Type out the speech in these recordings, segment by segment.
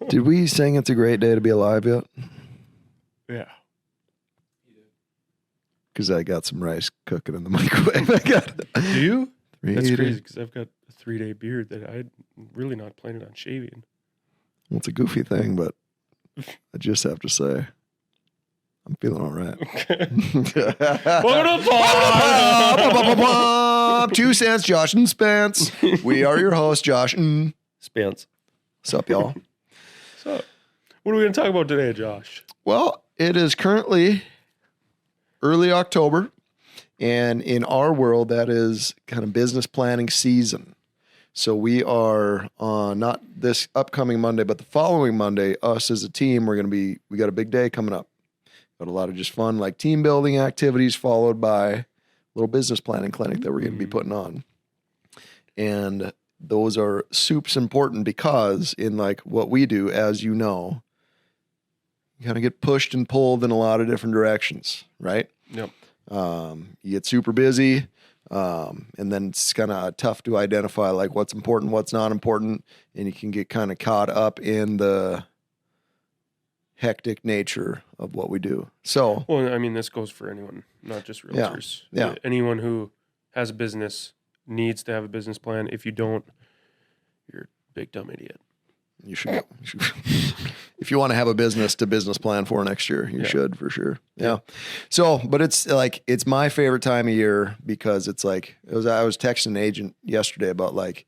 Did we sing It's a Great Day to Be Alive yet? Yeah. Because I got some rice cooking in the microwave. Do you? That's Read crazy it. because I've got a 3-day beard that I'm really not planning on shaving. Well, it's a goofy thing, but I just have to say, I'm feeling all right. Welcome to the pod. 2 cents, Josh and Spence. We are your hosts, Josh and Spence. What's up, y'all? So, what are we going to talk about today, Josh? Well, it is currently early October, and in our world, that is kind of business planning season. So we are not this upcoming Monday, but the following Monday, us as a team, we got a big day coming up. Got a lot of just fun, like team building activities, followed by a little business planning clinic that we're going to be putting on. And those are super important because in like what we do, as you know, you kind of get pushed and pulled in a lot of different directions, right? Yep. You get super busy. And then it's kind of tough to identify like what's important, what's not important. And you can get kind of caught up in the hectic nature of what we do. So, Well, I mean, this goes for anyone, not just realtors. Yeah. Anyone who has a business needs to have a business plan. If you don't, you're a big dumb idiot. you should if you want to have a business to business plan for next year, you should for sure. Yeah. So, but it's like, it's my favorite time of year because it's like, I was texting an agent yesterday about like,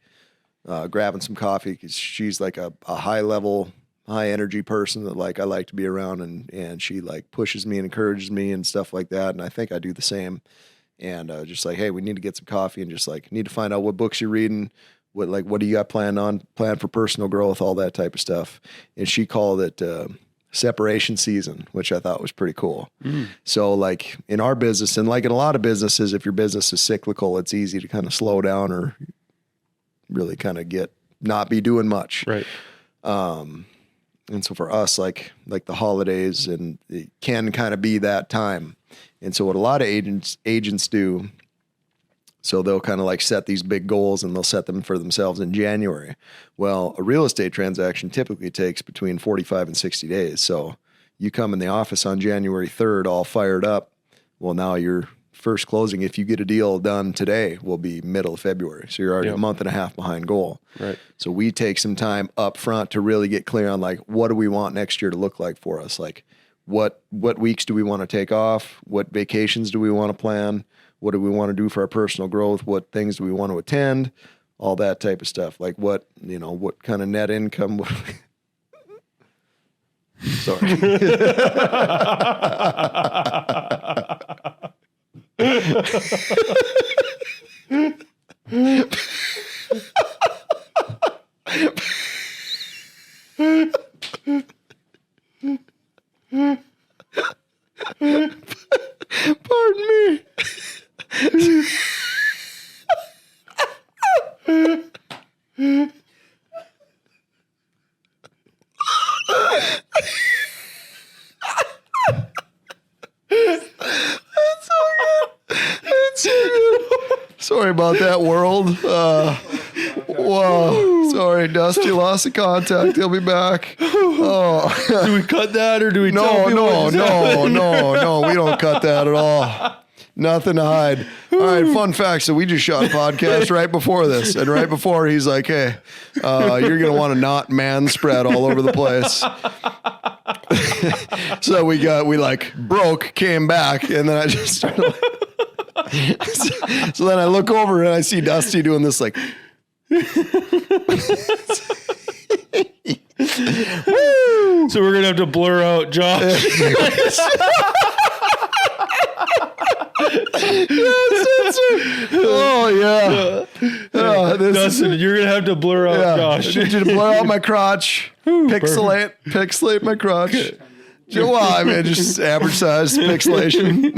grabbing some coffee because she's like a high level, high energy person that like I like to be around, and she like pushes me and encourages me and stuff like that. And I think I do the same. And just like, hey, we need to get some coffee and just like need to find out what books you're reading, what do you got planned for personal growth, all that type of stuff. And she called it separation season, which I thought was pretty cool. So like in our business, and like in a lot of businesses, if your business is cyclical, it's easy to kind of slow down or really kind of not be doing much. Right. And so for us, like the holidays, and it can kind of be that time. And so what a lot of agents do, so they'll kind of like set these big goals and they'll set them for themselves in January. Well, a real estate transaction typically takes between 45 and 60 days. So you come in the office on January 3rd, all fired up. Well, now your first closing, if you get a deal done today, will be middle of February. So you're already a month and a half behind goal. Right. So we take some time up front to really get clear on like, what do we want next year to look like for us? Like what weeks do we want to take off? What vacations do we want to plan? What do we want to do for our personal growth? What things do we want to attend? All that type of stuff. Like what kind of net income? Sorry. Pardon me. That's so good. Sorry about that, world. Whoa. Sorry, Dusty lost the contact. He'll be back. Oh. Do we cut that or do we tell people No. what just We don't cut that at all. Nothing to hide. All right, fun fact. So we just shot a podcast right before this. And right before he's like, hey, you're going to want to not man spread all over the place. So we broke, came back, and then I just started so then I look over and I see Dusty doing this like So we're gonna have to blur out Josh. Oh yeah. Dustin, you're gonna have to blur out Josh. I need you to blur out my crotch. Pixelate my crotch. Well, I mean, just average size pixelation.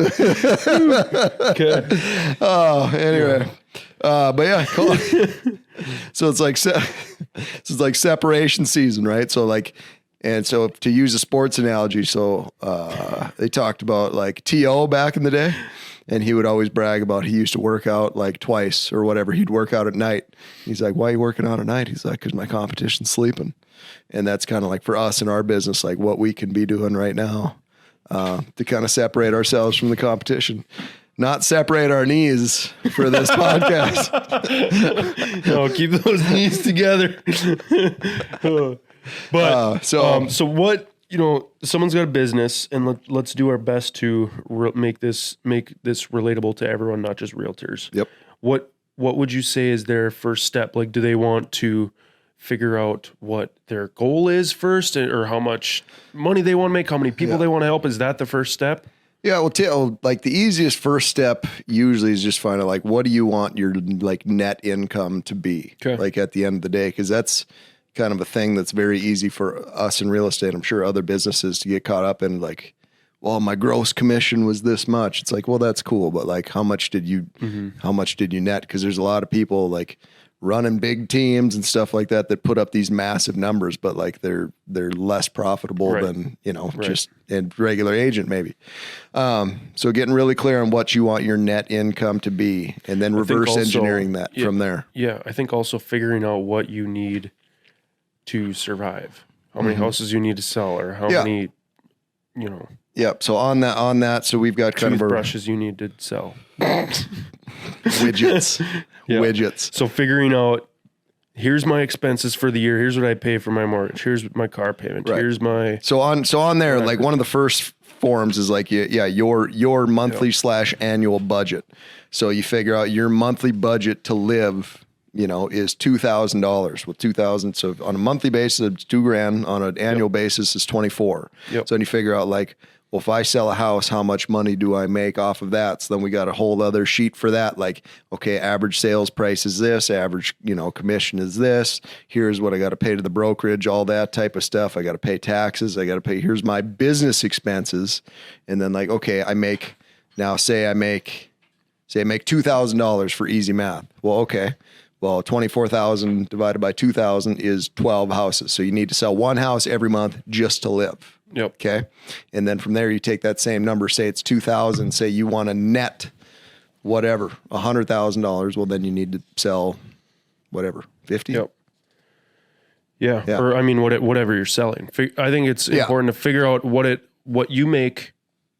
Okay. Oh, anyway. But yeah, cool. So it's like separation season, right? So like, and so to use a sports analogy, so they talked about like TO back in the day, And he would always brag about he used to work out like twice or whatever. He'd work out at night. He's like, why are you working out at night? He's like, because my competition's sleeping. And that's kind of like for us in our business, like what we can be doing right now to kind of separate ourselves from the competition. Not separate our knees for this podcast. No, keep those knees together. But so what, someone's got a business, and let's do our best to make this relatable to everyone, not just realtors. Yep. What would you say is their first step? Like, do they want to figure out what their goal is first, or how much money they want to make, how many people they want to help? Is that the first step? Yeah, well, like the easiest first step usually is just find out like, what do you want your like net income to be? Okay. Like at the end of the day, because that's kind of a thing that's very easy for us in real estate. I'm sure other businesses to get caught up in like, well, my gross commission was this much. It's like, well, that's cool, but like, how much did you net? Because there's a lot of people like running big teams and stuff like that put up these massive numbers, but like they're less profitable than just a regular agent maybe. So getting really clear on what you want your net income to be, and then reverse engineering that from there. Yeah, I think also figuring out what you need to survive, how many houses you need to sell, or how many, Yep. So on that, so we've got kind of brushes you need to sell. widgets. So figuring out, here's my expenses for the year. Here's what I pay for my mortgage. Here's my car payment. Right. Here's my. So on there, like one of the first forms is like, your monthly / annual budget. So you figure out your monthly budget to live, is $2,000 with 2,000. So on a monthly basis, it's $2,000. On an annual basis, it's 24. Yep. So then you figure out like, well, if I sell a house, how much money do I make off of that? So then we got a whole other sheet for that. Like, okay, average sales price is this, average, commission is this. Here's what I got to pay to the brokerage, all that type of stuff. I got to pay taxes. I got to pay, here's my business expenses. And then like, okay, say I make $2,000 for easy math. Well, okay. Well, 24,000 divided by 2,000 is 12 houses. So you need to sell one house every month just to live. Yep. Okay. And then from there, you take that same number, say it's 2,000, say you want to net whatever, $100,000. Well, then you need to sell whatever, 50. Yep. Yeah. Or I mean, whatever you're selling. I think it's important to figure out what you make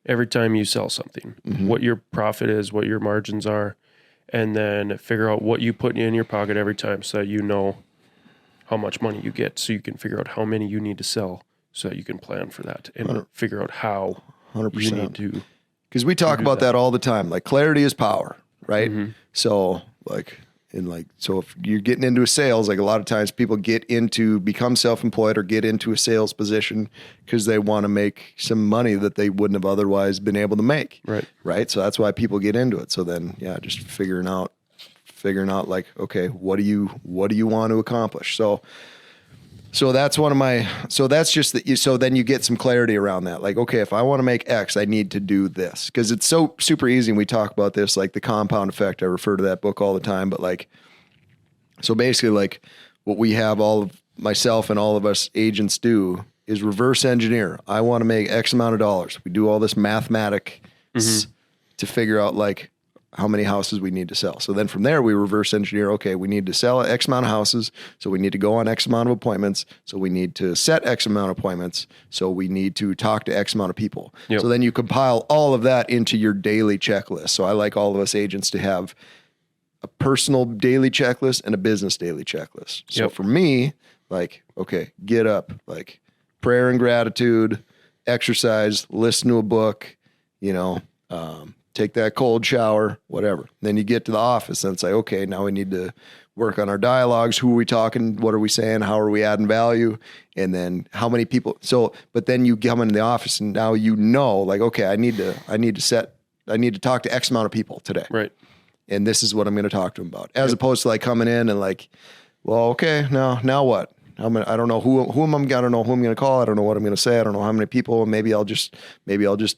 every time you sell something, what your profit is, what your margins are, and then figure out what you put in your pocket every time so that you know how much money you get, so you can figure out how many you need to sell so that you can plan for that and figure out how 100%. You need to. Because we talk about that all the time. Like clarity is power, right? Mm-hmm. So so if you're getting into sales, like a lot of times people become self-employed or get into a sales position because they want to make some money that they wouldn't have otherwise been able to make. Right. So that's why people get into it. So then, just figuring out like, okay, what do you want to accomplish? So that's so then you get some clarity around that. Like, okay, if I want to make X, I need to do this, because it's so super easy. And we talk about this, like the compound effect. I refer to that book all the time, but like, so basically like what we have all of myself and all of us agents do is reverse engineer. I want to make X amount of dollars. We do all this mathematics to figure out like how many houses we need to sell. So then from there, we reverse engineer, okay, we need to sell X amount of houses. So we need to go on X amount of appointments. So we need to set X amount of appointments. So we need to talk to X amount of people. Yep. So then you compile all of that into your daily checklist. So I like all of us agents to have a personal daily checklist and a business daily checklist. So for me, like, okay, get up, like prayer and gratitude, exercise, listen to a book, take that cold shower, whatever. Then you get to the office and it's like, okay, now we need to work on our dialogues. Who are we talking? What are we saying? How are we adding value? And then how many people? So, but then you come into the office and now like, okay, I need to talk to X amount of people today. Right. And this is what I'm going to talk to them about, as opposed to like coming in and like, well, okay, now what? I don't know who I don't know who I'm going to call. I don't know what I'm going to say. I don't know how many people. Maybe I'll just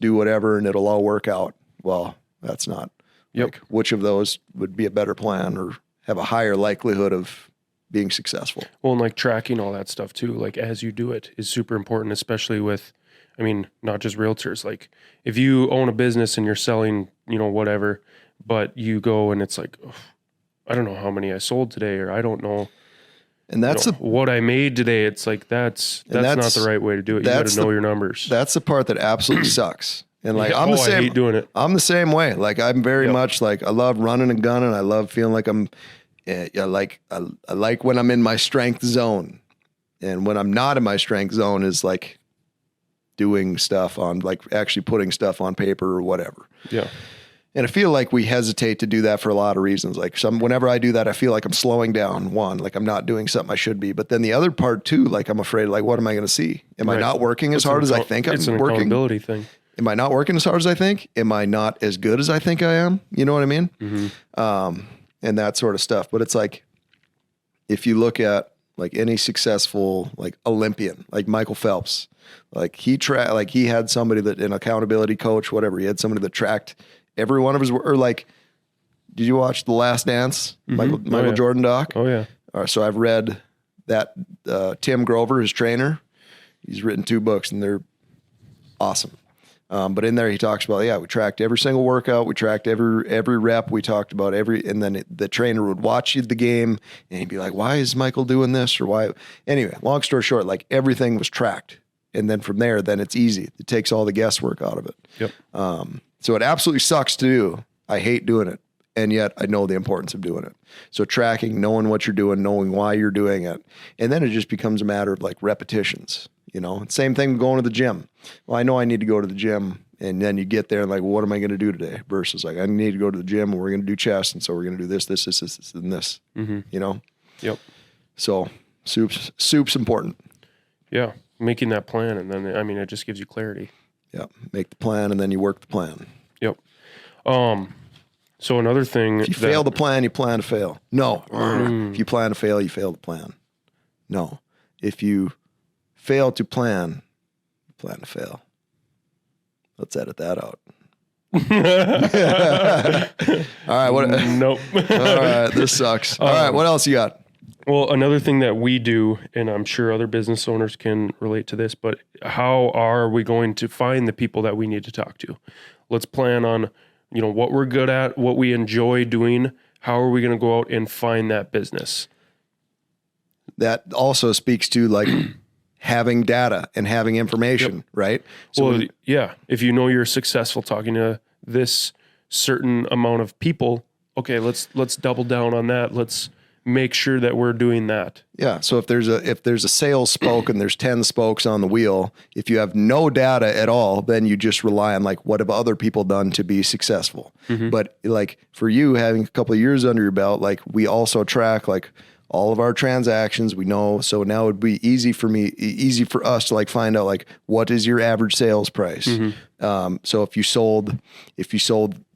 do whatever and it'll all work out. Well, that's not. Like, which of those would be a better plan or have a higher likelihood of being successful? Well, and like tracking all that stuff too, like as you do it, is super important, especially with, not just realtors. Like if you own a business and you're selling whatever, but you go and it's like, oh, I don't know how many I sold today, or I don't know. And that's what I made today. It's like, that's not the right way to do it. You got to know your numbers. That's the part that absolutely sucks. And like, I'm the same. I hate doing it. I'm the same way. Like, I'm very much like, I love running and gunning. I love feeling like I like when I'm in my strength zone. And when I'm not in my strength zone is like doing stuff on, like actually putting stuff on paper or whatever. Yeah. And I feel like we hesitate to do that for a lot of reasons. Like whenever I do that, I feel like I'm slowing down. One, like I'm not doing something I should be. But then the other part too, like I'm afraid, like, what am I going to see? Am I not working as hard as I think I'm working? It's an accountability thing. Am I not working as hard as I think? Am I not as good as I think I am? You know what I mean? Mm-hmm. And that sort of stuff. But it's like, if you look at like any successful like Olympian, like Michael Phelps, like he had somebody that, an accountability coach, whatever. He had somebody that tracked every one of his, or like, did you watch The Last Dance? Mm-hmm. Michael Jordan doc? Oh yeah. So I've read that, Tim Grover, his trainer, he's written 2 books and they're awesome. But in there he talks about, we tracked every single workout. We tracked every rep. We talked about and then the trainer would watch the game and he'd be like, why is Michael doing this? Or why? Anyway, long story short, like everything was tracked. And then from there, then it's easy. It takes all the guesswork out of it. Yep. So it absolutely sucks to do. I hate doing it. And yet I know the importance of doing it. So tracking, knowing what you're doing, knowing why you're doing it. And then it just becomes a matter of like repetitions, Same thing with going to the gym. Well, I know I need to go to the gym. And then you get there and like, well, what am I going to do today? Versus like, I need to go to the gym and we're going to do chest. And so we're going to do this, and this, mm-hmm. Yep. So soup's important. Yeah. Making that plan. And then, it just gives you clarity. Yeah. Make the plan and then you work the plan. Yep. So another thing, if you fail the plan, you plan to fail. No. If you plan to fail, you fail the plan. No. If you fail to plan, you plan to fail. Let's edit that out. All right. Nope. All right. This sucks. All right. What else you got? Well, another thing that we do, and I'm sure other business owners can relate to this, but how are we going to find the people that we need to talk to? Let's plan on, what we're good at, what we enjoy doing. How are we going to go out and find that business? That also speaks to like having data and having information, right? So if you know you're successful talking to this certain amount of people, okay, let's double down on that. Let's make sure that we're doing that. Yeah. So if there's a sales spoke and there's 10 spokes on the wheel, if you have no data at all, then you just rely on like, what have other people done to be successful? Mm-hmm. But like for you having a couple of years under your belt, like we also track like all of our transactions, we know. So now it would be easy for us to like find out like, what is your average sales price? Mm-hmm. So if you sold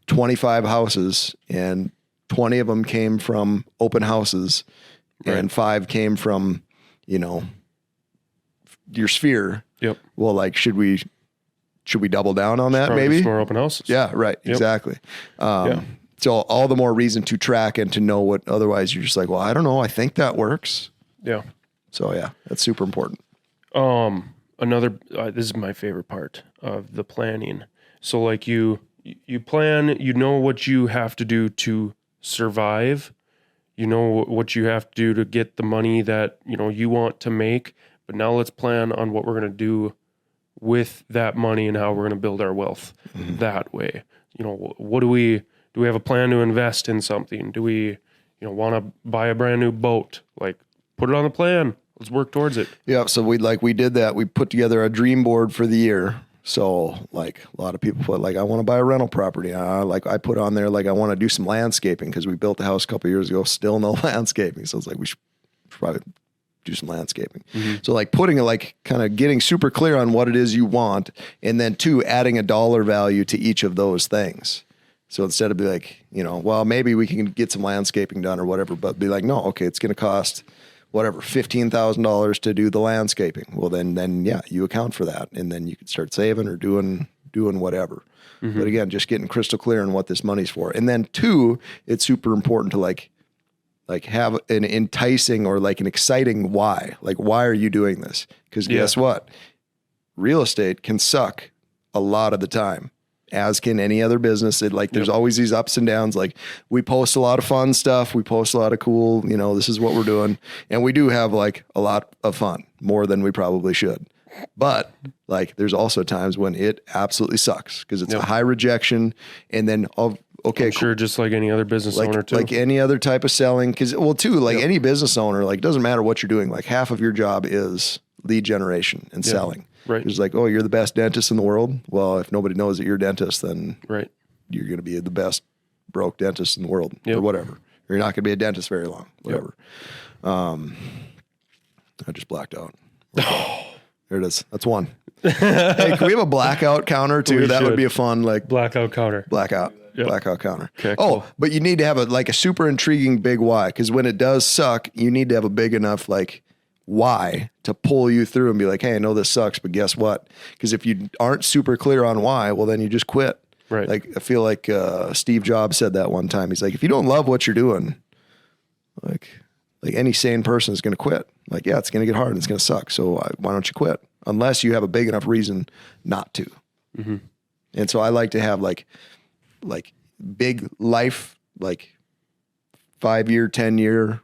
25 houses and 20 of them came from open houses, right, and 5 came from, your sphere. Yep. Well, like, should we double down on that? Maybe more open houses. Yeah. Right. Yep. Exactly. So all the more reason to track and to know what, otherwise you're just like, well, I don't know. I think that works. Yeah. So yeah, that's super important. This is my favorite part of the planning. So like you plan, what you have to do to survive, what you have to do to get the money that, you want to make, but now let's plan on what we're going to do with that money and how we're going to build our wealth that way. What do we have a plan to invest in something? Do we, want to buy a brand new boat? Like put it on the plan. Let's work towards it. Yeah. So we did that. We put together a dream board for the year. So like a lot of people put like, I want to buy a rental property. I put on there, like I want to do some landscaping because we built a house a couple of years ago, still no landscaping. So it's like, we should probably do some landscaping. Mm-hmm. So like putting it, like kind of getting super clear on what it is you want. And then 2, adding a dollar value to each of those things. So instead of be like, well, maybe we can get some landscaping done or whatever, but be like, no, okay, it's going to cost whatever, $15,000 to do the landscaping. Well, then yeah, you account for that. And then you can start saving or doing whatever. Mm-hmm. But again, just getting crystal clear on what this money's for. And then 2, it's super important to like have an enticing or like an exciting why. Like, why are you doing this? Because guess what? Real estate can suck a lot of the time. as can any other business. There's always these ups and downs. Like we post a lot of fun stuff. We post a lot of cool, this is what we're doing. And we do have like a lot of fun, more than we probably should. But like, there's also times when it absolutely sucks because it's a high rejection. And then, I'm sure just like any other business owner too. Like any other type of selling. Cause any business owner, like doesn't matter what you're doing. Like half of your job is lead generation and selling. Right. It's like, oh, you're the best dentist in the world. Well, if nobody knows that you're a dentist, then you're going to be the best broke dentist in the world or whatever. Or you're not going to be a dentist very long, whatever. I just blacked out. There it is. That's one. Hey, can we have a blackout counter too? That would be a fun, like blackout counter. Blackout counter. Okay, cool. But you need to have a super intriguing big why. Because when it does suck, you need to have a big enough like why to pull you through and be like, hey, I know this sucks, but guess what? Because if you aren't super clear on why, well, then you just quit. Right. Like I feel like Steve Jobs said that one time. He's like, if you don't love what you're doing, like any sane person is going to quit. Like, yeah, it's going to get hard and it's going to suck. So why don't you quit? Unless you have a big enough reason not to. Mm-hmm. And so I like to have like big life, like 5-year, 10-year,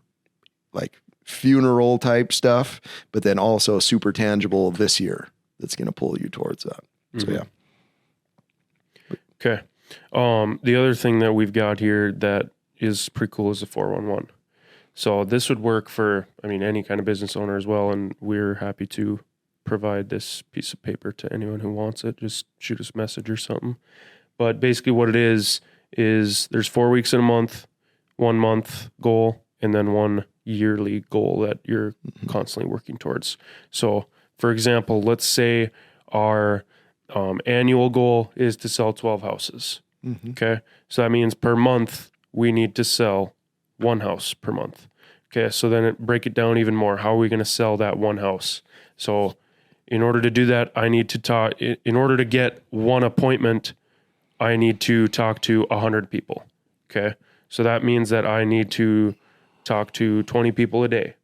like funeral type stuff, but then also super tangible this year that's going to pull you towards that. Mm-hmm. So yeah. Okay. The other thing that we've got here that is pretty cool is the 411. So this would work for, any kind of business owner as well. And we're happy to provide this piece of paper to anyone who wants it. Just shoot us a message or something. But basically what it is there's 4 weeks in a month, 1 month goal, and then 1 yearly goal that you're constantly working towards. So for example, let's say our annual goal is to sell 12 houses. Mm-hmm. Okay. So that means per month we need to sell 1 house per month. Okay. So then break it down even more. How are we going to sell that 1 house? So in order to do that, I need to talk, in order to get 1 appointment, I need to talk to 100 people. Okay. So that means that I need to talk to 20 people a day,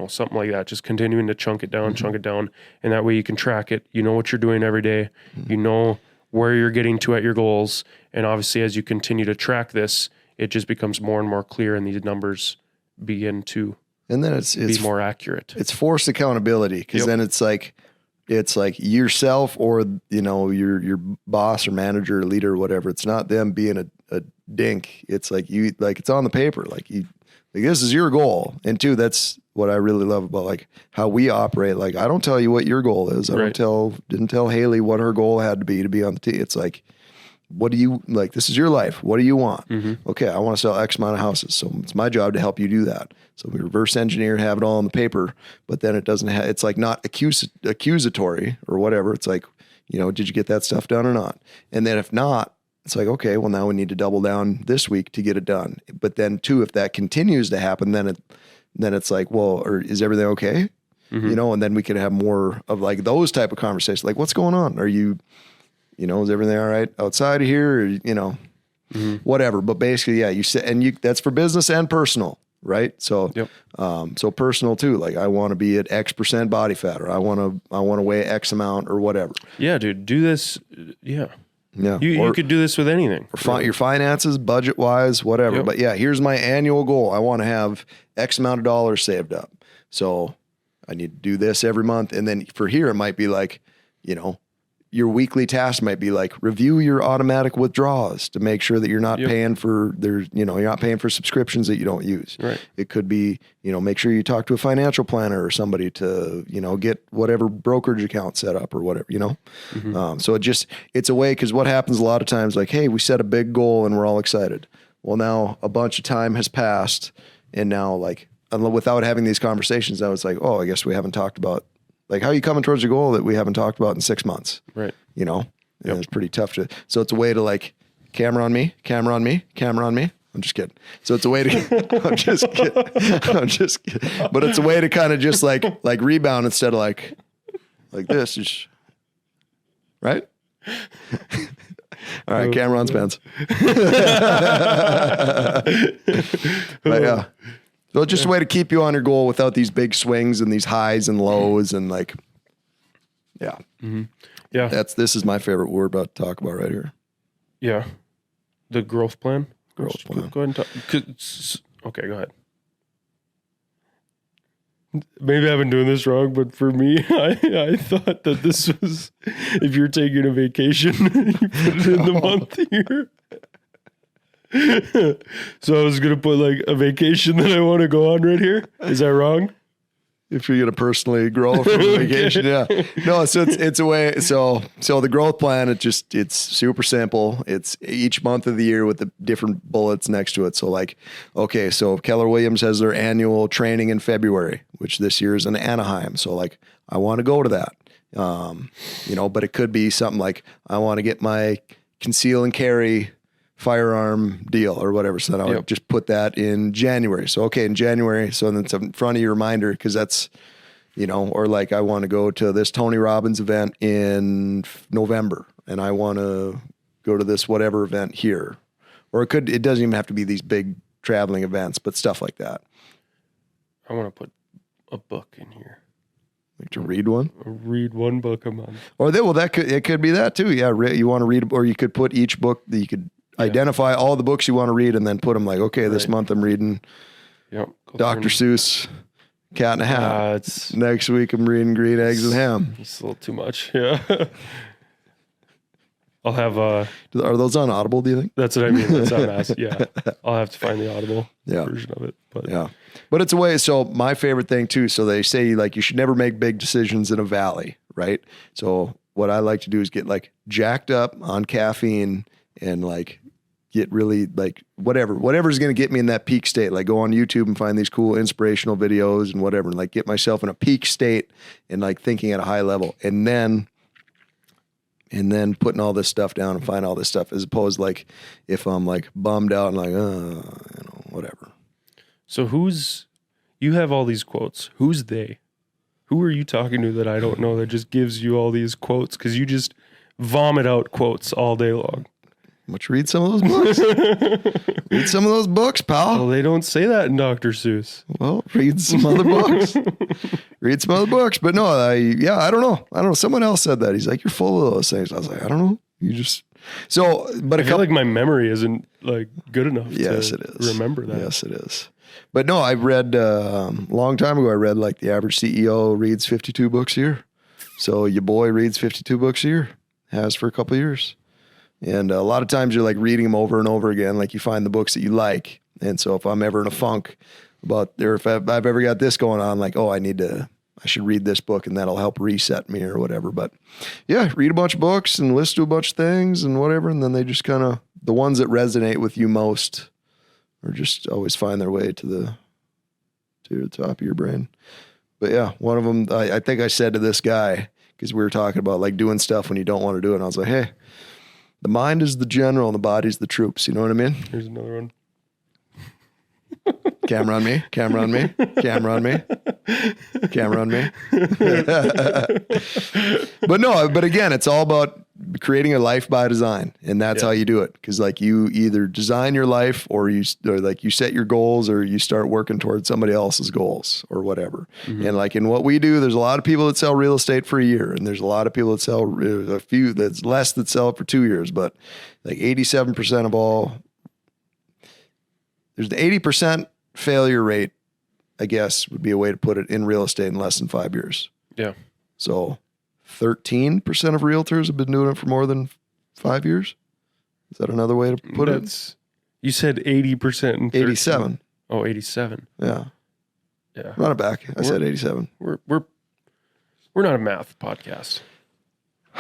something like that, just continuing to chunk it down. And that way you can track it. You know what you're doing every day. You know where you're getting to at your goals. And obviously as you continue to track this, it just becomes more and more clear and these numbers begin to be more accurate. It's forced accountability because then it's like yourself or, your boss or manager or leader or whatever. It's not them being a dink. It's like it's on the paper. This is your goal. And two, that's what I really love about how we operate. Like, I don't tell you what your goal is. I didn't tell Haley what her goal had to be on the tee. It's like, what do you like? This is your life. What do you want? Mm-hmm. Okay. I want to sell X amount of houses. So it's my job to help you do that. So we reverse engineer, have it all on the paper, but then it doesn't have, it's like not accusatory or whatever. It's like, did you get that stuff done or not? And then if not, it's like, okay, well now we need to double down this week to get it done. But then too, if that continues to happen, then it's like, well, or is everything okay? Mm-hmm. And then we could have more of like those type of conversations. Like, what's going on? Are you, is everything all right outside of here? Or, whatever. But basically, yeah, you said, and that's for business and personal, right? So, so personal too. Like, I want to be at X% body fat, or I want to weigh X amount or whatever. Yeah, dude, do this. Yeah. Yeah. You could do this with anything. Your finances, budget wise, whatever. Yep. But yeah, here's my annual goal. I want to have X amount of dollars saved up. So I need to do this every month. And then for here, it might be like, your weekly task might be like review your automatic withdrawals to make sure that you're not paying for you're not paying for subscriptions that you don't use. Right. It could be, make sure you talk to a financial planner or somebody to, get whatever brokerage account set up or whatever, Mm-hmm. So it's a way, because what happens a lot of times, like, hey, we set a big goal and we're all excited. Well, now a bunch of time has passed and now without having these conversations, now it's like, oh, I guess we haven't talked about how are you coming towards your goal that we haven't talked about in 6 months? Right. And it's pretty tough so it's a way to camera on me. I'm just kidding. So it's a way to, I'm just kidding. But it's a way to kind of just like rebound instead of like this. Right? All right. Camera on Spence. But yeah. So it's just a way to keep you on your goal without these big swings and these highs and lows and Mm-hmm. Yeah. This is my favorite we're about to talk about right here. Yeah. The growth plan. Growth plan. Go ahead and talk. Okay, go ahead. Maybe I've been doing this wrong, but for me, I thought that this was if you're taking a vacation, you put it in the month here. So I was gonna put like a vacation that I want to go on right here. Is that wrong? If you're gonna personally grow from a vacation, yeah. No, so it's a way. So the growth plan, it's super simple. It's each month of the year with the different bullets next to it. So like, okay, so Keller Williams has their annual training in February, which this year is in Anaheim. So like, I want to go to that. But it could be something like I want to get my conceal and carry firearm deal or whatever. So then I would just put that in January. So, okay, in January. So then it's in front of your reminder because that's, or like I want to go to this Tony Robbins event in November and I want to go to this whatever event here. Or it doesn't even have to be these big traveling events, but stuff like that. I want to put a book in here. Like to read one? Read one book a month. Or it could be that too. Yeah. You want to read, or you could put each book that you could identify all the books you want to read and then put them like, okay, this month I'm reading Dr. Seuss, Cat in a Hat. Next week I'm reading Green Eggs and Ham. It's a little too much. Yeah. I'll have Are those on Audible, do you think? That's what I mean. That's what I'm asking. Yeah. I'll have to find the Audible version of it. But yeah. But it's a way. So my favorite thing too, so they say like you should never make big decisions in a valley, right? So what I like to do is get like jacked up on caffeine and like get really like whatever's going to get me in that peak state, like go on YouTube and find these cool inspirational videos and whatever, and like get myself in a peak state and like thinking at a high level. And then putting all this stuff down and find all this stuff, as opposed like if I'm like bummed out and like, whatever. So you have all these quotes. Who's they? Who are you talking to that I don't know that just gives you all these quotes? Because you just vomit out quotes all day long. Much read some of those books. Read some of those books, pal. Well, they don't say that in Dr. Seuss. Well, read some other books. Read some other books. But no, I don't know. Someone else said that. He's like, you're full of those things. I was like, I don't know. But I feel like my memory isn't like good enough yes, it is. Remember that. Yes, it is. But no, I read, a long time ago, I read like the average CEO reads 52 books a year. So your boy reads 52 books a year. Has for a couple of years. And a lot of times you're like reading them over and over again. Like you find the books that you like. And so if I'm ever in a funk if I've ever got this going on, like, oh, I should read this book and that'll help reset me or whatever. But yeah, read a bunch of books and listen to a bunch of things and whatever. And then they just kind of, the ones that resonate with you most or just always find their way to the top of your brain. But yeah, one of them, I think I said to this guy, because we were talking about like doing stuff when you don't want to do it. And I was like, hey, the mind is the general and the body's the troops. You know what I mean? Here's another one. Camera on me. Camera on me. Camera on me. Camera on me. But again, it's all about creating a life by design. And that's how you do it. Because like you either design your life or you set your goals or you start working towards somebody else's goals or whatever. Mm-hmm. And like in what we do, there's a lot of people that sell real estate for a year. And there's a lot of people that sell a few that's less that sell it for 2 years. But like 87% of all, there's the 80% failure rate, I guess would be a way to put it, in real estate in less than 5 years. Yeah. So 13% of realtors have been doing it for more than 5 years. Is that another way to put it? You said 80% and 87. Oh, 87. Yeah. Yeah. Run it back. I said 87. We're not a math podcast.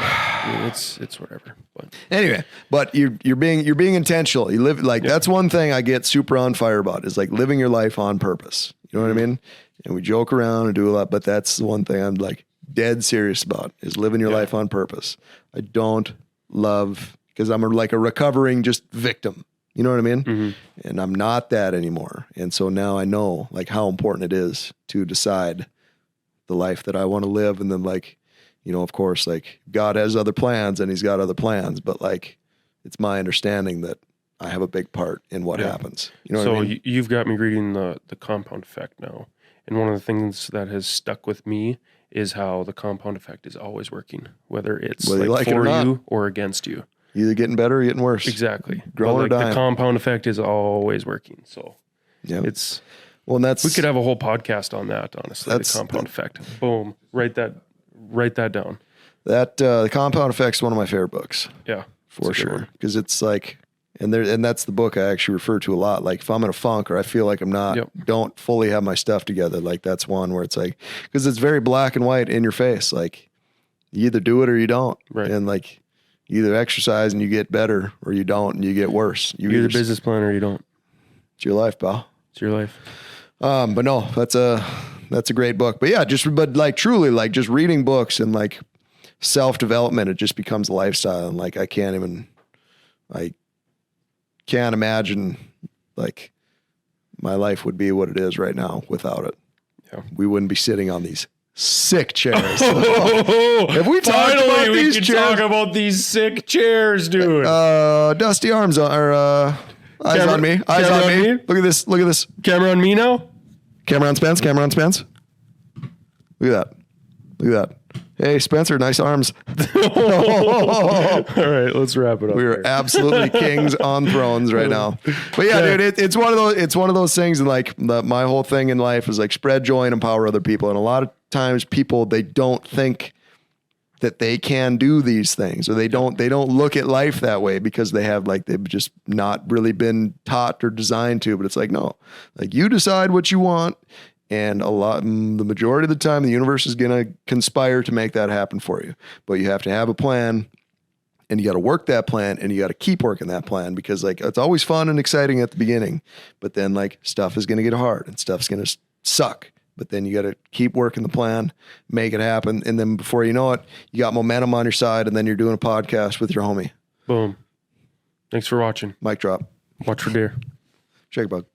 I mean, it's whatever. But anyway, but you're being intentional. You live like that's one thing I get super on fire about is like living your life on purpose. You know what I mean? And we joke around and do a lot, but that's the one thing I'm like dead serious about is living your life on purpose. I don't love because I'm like a recovering just victim. You know what I mean? Mm-hmm. And I'm not that anymore. And so now I know like how important it is to decide the life that I want to live, and then like. You know, of course, like God has other plans and he's got other plans, but like, it's my understanding that I have a big part in what happens. You know what I mean? You've got me reading the compound effect now. And one of the things that has stuck with me is how the compound effect is always working, whether it's like for you or against you. Either getting better or getting worse. Exactly. Growing or dying. The compound effect is always working. So it's, well, and that's, we could have a whole podcast on that, honestly, the compound effect. Boom. Write that down. The compound effect is one of my favorite books. Yeah. For sure. Because it's like, and that's the book I actually refer to a lot. Like if I'm in a funk or I feel like I'm don't fully have my stuff together, like that's one where it's like, because it's very black and white in your face. Like you either do it or you don't. Right. And like you either exercise and you get better or you don't and you get worse. You either business plan or you don't. It's your life, pal. It's your life. But no, that's a great book. But yeah, but like truly like just reading books and like self-development, it just becomes a lifestyle. And like, I can't imagine like my life would be what it is right now without it. Yeah. We wouldn't be sitting on these sick chairs. Have we talked about these chairs? Talk about these sick chairs, dude. Dusty arms or eyes on me. Eyes on me. Look at this. Camera on me now. Camera on Spence. Look at that. Hey, Spencer, nice arms. All right, let's wrap it up. We are absolutely kings on thrones right now. But yeah, dude, it's one of those things. And like my whole thing in life is like spread joy and empower other people. And a lot of times people, they don't think that they can do these things, or they don't look at life that way because they've just not really been taught or designed to. But it's like, no, like you decide what you want. And the majority of the time, the universe is going to conspire to make that happen for you. But you have to have a plan, and you got to work that plan, and you got to keep working that plan, because like it's always fun and exciting at the beginning, but then like stuff is going to get hard and stuff's going to suck. But then you got to keep working the plan, make it happen, and then before you know it, you got momentum on your side, and then you're doing a podcast with your homie. Boom. Thanks for watching. Mic drop. Watch for deer. Shake bug.